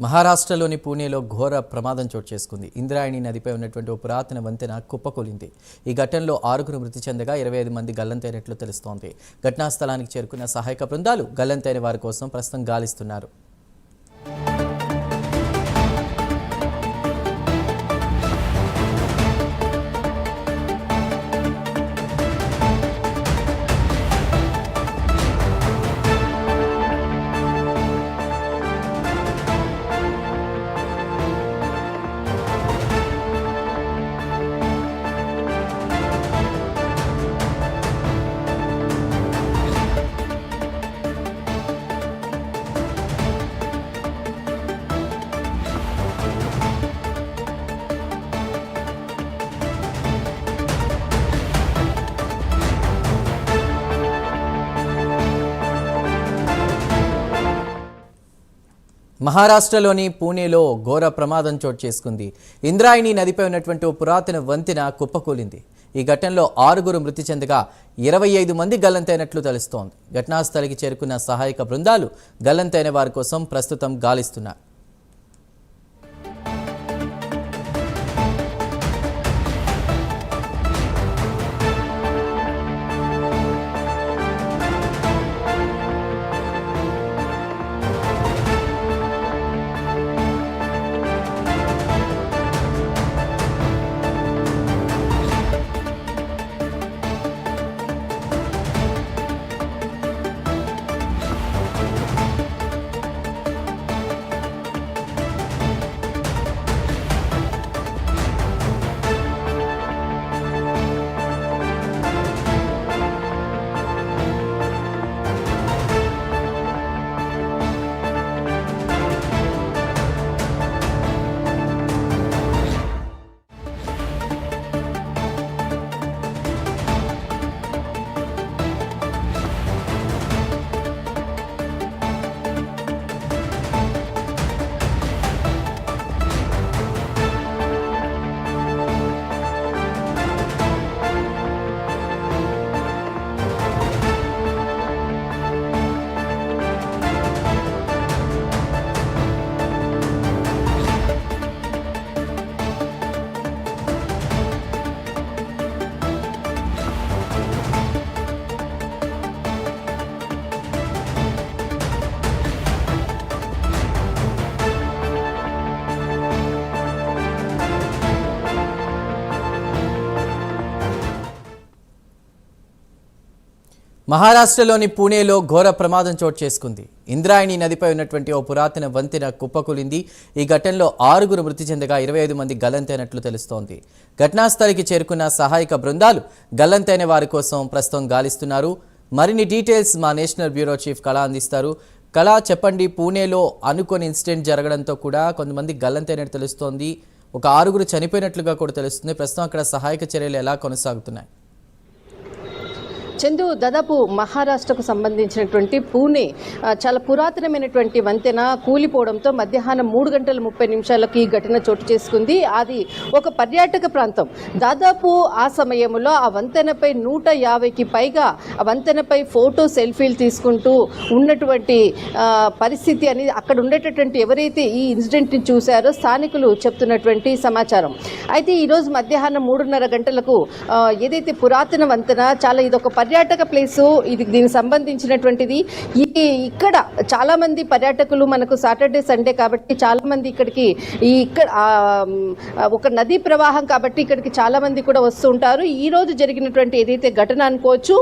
మహారాష్ట్రలోని పూణేలో ఘోర ప్రమాదం చోటు చేసుకుంది. ఇంద్రాయణి నదిపై ఉన్నటువంటి ఓ పురాతన వంతెన కుప్పకూలింది. ఈ ఘటనలో 6 మృతి చెందగా 25 మంది గల్లంతైనట్లు తెలుస్తోంది. ఘటనా స్థలానికి చేరుకున్న సహాయక బృందాలు గల్లంతైన వారి కోసం ప్రస్తుతం గాలిస్తున్నారు. మహారాష్ట్రలోని పూణేలో ఘోర ప్రమాదం చోటు చేసుకుంది. ఇంద్రాయణి నదిపై ఉన్నటువంటి ఓ పురాతన వంతెన కుప్పకూలింది. ఈ ఘటనలో 6 మృతి చెందగా 25 మంది గల్లంతైనట్లు తెలుస్తోంది. ఘటనా స్థలికి చేరుకున్న సహాయక బృందాలు గల్లంతైన వారి కోసం ప్రస్తుతం గాలిస్తున్నారు. మహారాష్ట్రలోని పూణేలో ఘోర ప్రమాదం చోటు చేసుకుంది. ఇంద్రాయణి నదిపై ఉన్నటువంటి ఓ పురాతన వంతెన కుప్పకూలింది. ఈ ఘటనలో 6 మృతి చెందగా 25 మంది గల్లంతైనట్లు తెలుస్తోంది. ఘటనా స్థలికి చేరుకున్న సహాయక బృందాలు గల్లంతైన వారి కోసం ప్రస్తుతం గాలిస్తున్నారు. మరిన్ని డీటెయిల్స్ మా నేషనల్ బ్యూరో చీఫ్ కళ అందిస్తారు. కళ, చెప్పండి, పూణేలో అనుకోని ఇన్సిడెంట్ జరగడంతో కూడా కొంతమంది గల్లంతైనట్టు తెలుస్తోంది. ఒక 6 చనిపోయినట్లుగా కూడా తెలుస్తుంది. ప్రస్తుతం అక్కడ సహాయక చర్యలు ఎలా కొనసాగుతున్నాయి? చందు, దాదాపు మహారాష్ట్రకు సంబంధించినటువంటి పూణే చాలా పురాతనమైనటువంటి వంతెన కూలిపోవడంతో మధ్యాహ్నం 3:30 ఈ ఘటన చోటు చేసుకుంది. అది ఒక పర్యాటక ప్రాంతం. దాదాపు ఆ సమయంలో ఆ వంతెనపై 150కి పైగా ఆ వంతెనపై ఫోటో సెల్ఫీలు తీసుకుంటూ ఉన్నటువంటి పరిస్థితి అనేది అక్కడ ఉండేటటువంటి ఎవరైతే ఈ ఇన్సిడెంట్ని చూశారో స్థానికులు చెప్తున్నటువంటి సమాచారం. అయితే ఈరోజు మధ్యాహ్నం 3:30 ఏదైతే పురాతన వంతెన చాలా ఇదొక పర్యాటక ప్లేసు, ఇది దీనికి సంబంధించినటువంటిది. ఇక్కడ చాలా మంది పర్యాటకులు మనకు సాటర్డే సండే కాబట్టి చాలా మంది ఇక్కడికి ఇక్కడ ఒక నదీ ప్రవాహం కాబట్టి ఇక్కడికి చాలా మంది కూడా వస్తూ ఉంటారు. ఈ రోజు జరిగినటువంటి ఏదైతే ఘటన అనుకోవచ్చు,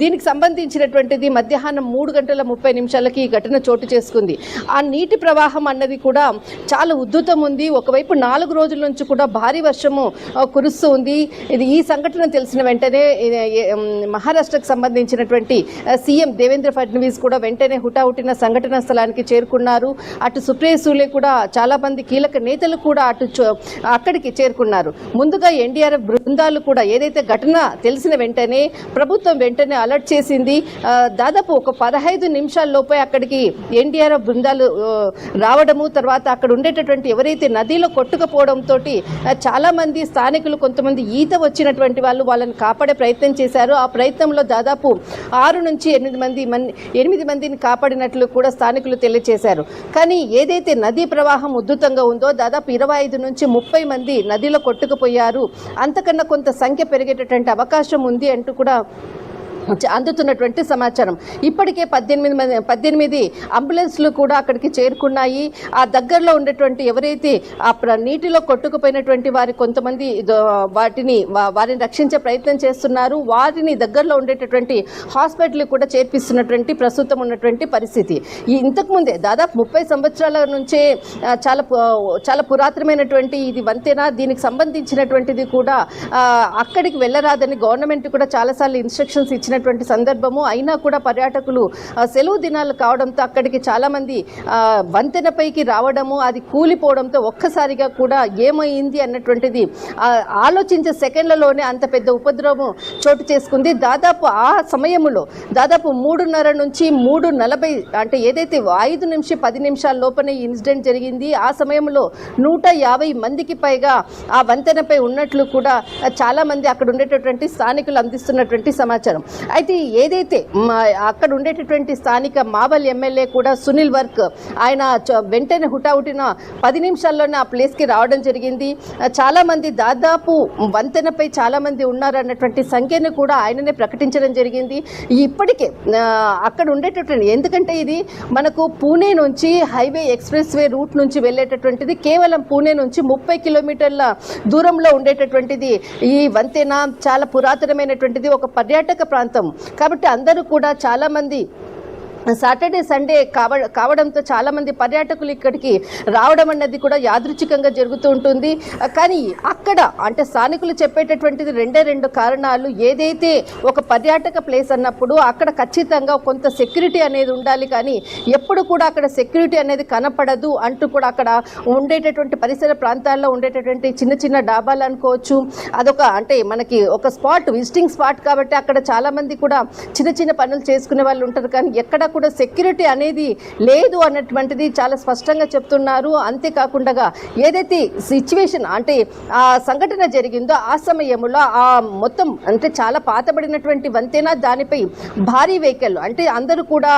దీనికి సంబంధించినటువంటిది మధ్యాహ్నం 3:30 ఈ ఘటన చోటు చేసుకుంది. ఆ నీటి ప్రవాహం అన్నది కూడా చాలా ఉద్ధృతం ఉంది. ఒకవైపు 4 రోజుల నుంచి కూడా భారీ వర్షము కురుస్తూ ఉంది. ఈ సంఘటన తెలిసిన వెంటనే మహారాష్ట్ర సంబంధించినటువంటి సీఎం దేవేంద్ర ఫడ్నవీస్ కూడా వెంటనే హుటాహుటిన సంఘటన స్థలానికి చేరుకున్నారు. అటు సుప్రియ సూలే కూడా చాలా మంది కీలక నేతలు కూడా అక్కడికి చేరుకున్నారు. ముందుగా ఎన్డీఆర్ఎఫ్ బృందాలు కూడా ఏదైతే ఘటన తెలిసిన వెంటనే ప్రభుత్వం వెంటనే అలర్ట్ చేసింది. దాదాపు ఒక 15 నిమిషాల్లోపే అక్కడికి ఎన్డీఆర్ఎఫ్ బృందాలు రావడము, తర్వాత అక్కడ ఉండేటటువంటి ఎవరైతే నదిలో కొట్టుకుపోవడంతో చాలా మంది స్థానికులు కొంతమంది ఈత వచ్చినటువంటి వాళ్ళని కాపాడే ప్రయత్నం చేశారు. ఆ ప్రయత్నంలో దాదాపు 6 నుంచి 8 మందిని కాపాడినట్లు కూడా స్థానికులు తెలియజేశారు. కానీ ఏదైతే నదీ ప్రవాహం ఉధృతంగా ఉందో దాదాపు 25 నుంచి 30 మంది నదిలో కొట్టుకుపోయారు. అంతకన్నా కొంత సంఖ్య పెరిగేటటువంటి అవకాశం ఉంది అంటూ కూడా అందుతున్నటువంటి సమాచారం. ఇప్పటికే 18 అంబులెన్స్లు కూడా అక్కడికి చేరుకున్నాయి. ఆ దగ్గరలో ఉండేటువంటి ఎవరైతే నీటిలో కొట్టుకుపోయినటువంటి కొంతమంది వారిని రక్షించే ప్రయత్నం చేస్తున్నారు. వారిని దగ్గరలో ఉండేటటువంటి హాస్పిటల్ కూడా చేర్పిస్తున్నటువంటి ప్రస్తుతం ఉన్నటువంటి పరిస్థితి. ఇంతకుముందే దాదాపు 30 సంవత్సరాల నుంచే చాలా పురాతనమైనటువంటి ఇది వంతెన. దీనికి సంబంధించినటువంటిది కూడా అక్కడికి వెళ్ళరాదని గవర్నమెంట్ కూడా చాలాసార్లు ఇన్స్ట్రక్షన్స్ ఇచ్చిన సందర్భము. అయినా కూడా పర్యాటకులు సెలవు దినాలు కావడంతో అక్కడికి చాలా మంది వంతెనపైకి రావడము, అది కూలిపోవడంతో ఒక్కసారిగా కూడా ఏమైంది అన్నటువంటిది ఆలోచించే సెకండ్లలోనే అంత పెద్ద ఉపద్రవం చోటు చేసుకుంది. దాదాపు ఆ సమయంలో దాదాపు 3:30 నుంచి 3:40 అంటే ఏదైతే 5 నుంచి 10 నిమిషాల లోపనే ఇన్సిడెంట్ జరిగింది. ఆ సమయంలో 150 మందికి పైగా ఆ వంతెనపై ఉన్నట్లు కూడా చాలా మంది అక్కడ ఉండేటటువంటి స్థానికులు అందిస్తున్నటువంటి సమాచారం. అయితే ఏదైతే అక్కడ ఉండేటటువంటి స్థానిక మావల్ ఎమ్మెల్యే కూడా సునీల్ వర్క్ ఆయన వెంటనే హుటాహుటిన 10 నిమిషాల్లోనే ఆ ప్లేస్కి రావడం జరిగింది. చాలామంది దాదాపు వంతెనపై చాలామంది ఉన్నారన్నటువంటి సంఖ్యను కూడా ఆయననే ప్రకటించడం జరిగింది. ఇప్పటికే అక్కడ ఉండేటటువంటి ఎందుకంటే ఇది మనకు పూణే నుంచి హైవే ఎక్స్ప్రెస్ వే రూట్ నుంచి వెళ్ళేటటువంటిది కేవలం పూణే నుంచి 30 కిలోమీటర్ల దూరంలో ఉండేటటువంటిది. ఈ వంతెన చాలా పురాతనమైనటువంటిది, ఒక పర్యాటక ప్రాంతం. కాబట్టి అందరూ కూడా చాలా మంది సాటర్డే సండే కావడంతో చాలామంది పర్యాటకులు ఇక్కడికి రావడం అన్నది కూడా యాదృచ్ఛికంగా జరుగుతూ ఉంటుంది. కానీ అక్కడ అంటే స్థానికులు చెప్పేటటువంటిది 2 కారణాలు. ఏదైతే ఒక పర్యాటక ప్లేస్ అన్నప్పుడు అక్కడ ఖచ్చితంగా కొంత సెక్యూరిటీ అనేది ఉండాలి, కానీ ఎప్పుడు కూడా అక్కడ సెక్యూరిటీ అనేది కనపడదు అంటూ కూడా అక్కడ ఉండేటటువంటి పరిసర ప్రాంతాల్లో ఉండేటటువంటి చిన్న డాబాలు అనుకోవచ్చు. అదొక అంటే మనకి ఒక విజిటింగ్ స్పాట్ కాబట్టి అక్కడ చాలామంది కూడా చిన్న పనులు చేసుకునే వాళ్ళు ఉంటారు. కానీ ఎక్కడ కూడా సెక్యూరిటీ అనేది లేదు అన్నటువంటిది చాలా స్పష్టంగా చెప్తున్నారు. అంతేకాకుండా ఏదైతే సిచ్యువేషన్ అంటే ఆ సంఘటన జరిగిందో ఆ సమయంలో ఆ మొత్తం అంటే చాలా పాతబడినటువంటి వంతెన, దానిపై భారీ వెహికల్ అంటే అందరూ కూడా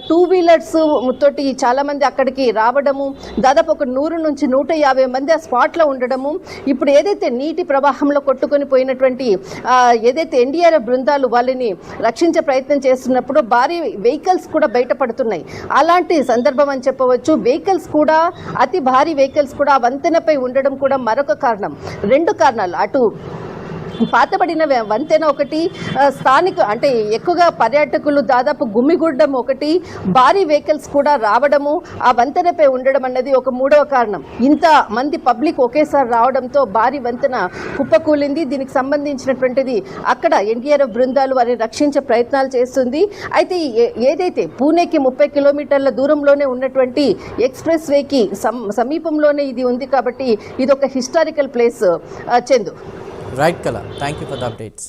2 వీలర్స్ తోటి చాలా మంది అక్కడికి రావడము, దాదాపు ఒక 100 నుంచి 150 మంది ఆ స్పాట్లో ఉండడము. ఇప్పుడు ఏదైతే నీటి ప్రవాహంలో కొట్టుకొని పోయినటువంటి ఏదైతే ఎన్డీఆర్ఎఫ్ బృందాలు వాళ్ళని రక్షించే ప్రయత్నం చేస్తున్నప్పుడు భారీ వెహికల్స్ కూడా బయటపడుతున్నాయి. అలాంటి సందర్భం అని చెప్పవచ్చు. వెహికల్స్ కూడా అతి భారీ వెహికల్స్ కూడా వంతెనపై ఉండడం కూడా మరొక కారణం. 2 కారణాలు, అటు పాతబడిన వంతెన ఒకటి, స్థానిక అంటే ఎక్కువగా పర్యాటకులు దాదాపు గుమిగూడడం ఒకటి, భారీ వెహికల్స్ కూడా రావడము, ఆ వంతెనపై ఉండడం అన్నది ఒక 3వ కారణం. ఇంత మంది పబ్లిక్ ఒకేసారి రావడంతో భారీ వంతెన కుప్పకూలింది. దీనికి సంబంధించినటువంటిది అక్కడ ఎన్డీఆర్ఎఫ్ బృందాలు వారిని రక్షించే ప్రయత్నాలు చేస్తుంది. అయితే ఏదైతే పూణేకి 30 కిలోమీటర్ల దూరంలోనే ఉన్నటువంటి ఎక్స్ప్రెస్ వేకి సమీపంలోనే ఇది ఉంది కాబట్టి ఇది ఒక historical place. Chandu. Right, Kala. Thank you for the updates.